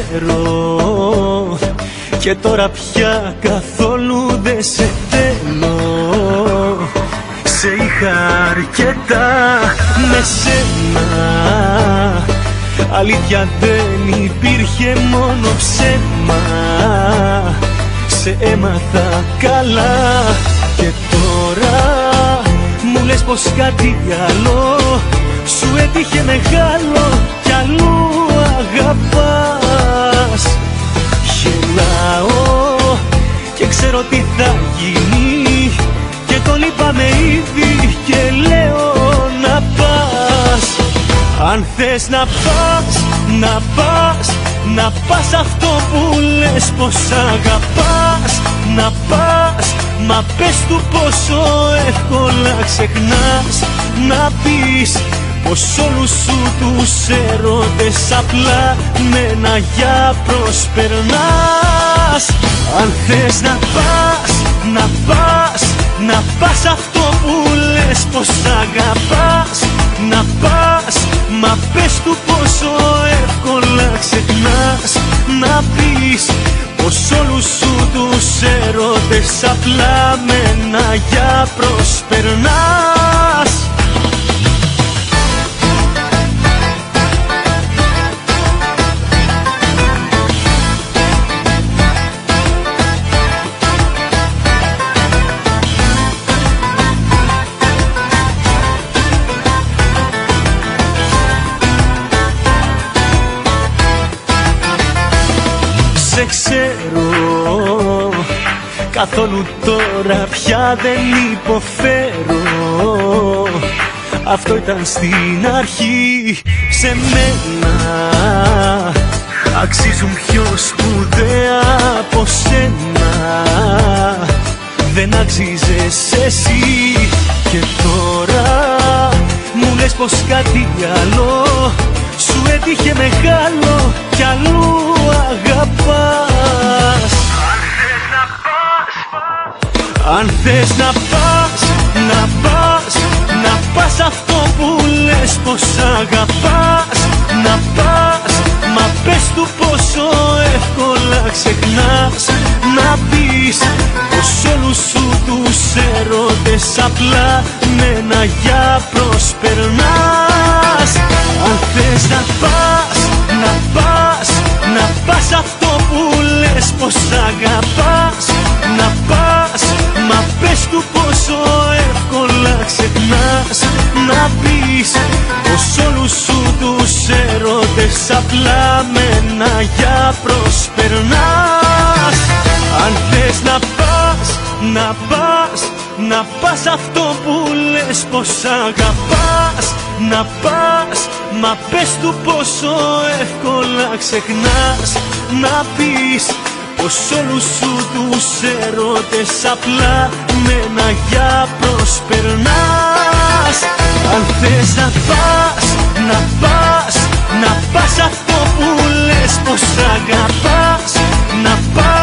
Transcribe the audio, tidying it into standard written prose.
ξέρω και τώρα πια καθόλου δεν σε θέλω. Σε είχα αρκετά με σένα, αλήθεια δεν υπήρχε, μόνο ψέμα. Σε έμαθα καλά και τώρα μου λες πως κάτι άλλο σου έτυχε μεγάλο κι αλλού αγαπάς. Γελάω και ξέρω τι θα γίνει και το λείπαμε ήδη και λέω να πας. Αν θες να πας, να πας, να πας αυτό που λες πως αγαπάς. Να πας, μα πες του πόσο εύκολα ξεχνάς. Να πεις πως όλους σου τους έρωτες απλά με ένα για προσπερνάς. Αν θες να πας, να πας, να πας αυτό που λες πως αγαπάς. Να πας, μα πες του πόσο εύκολα ξεχνάς. Να πεις πως όλους σου τους έρωτες απλά με ένα για προσπερνάς. Σε ξέρω, καθόλου τώρα πια δεν υποφέρω. Αυτό ήταν στην αρχή, σε μένα αξίζουν πιο σπουδαία από σένα. Δεν αξίζες εσύ και τώρα μου λες πως κάτι άλλο σου έτυχε μεγάλο κι αλλού αγαπάς. Αν θες να πας, να πας, να πας αυτό που λες πως αγαπάς. Να πας, μα πες του πόσο εύκολα ξεχνάς. Να πεις πως όλους σου τους έρωτες απλά με ένα για προσπερνάς. Αν θες να πας, να πας, να πας αυτό που λες πως αγαπάς. Να πας, μα πες του πόσο εύκολα ξεχνάς. Να πεις πως όλους σου τους έρωτες απλά με ένα για προσπερνάς. Αν θες να πας, να πας, να πας αυτό που λες πως αγαπάς. Να πας, μα πες του πόσο εύκολα ξεχνάς. Να πεις πως όλους σου τους έρωτες απλά με ένα για προσπερνάς. Αν θες να πας, να πας, να πας αυτό που λες πως αγαπάς. Να πας,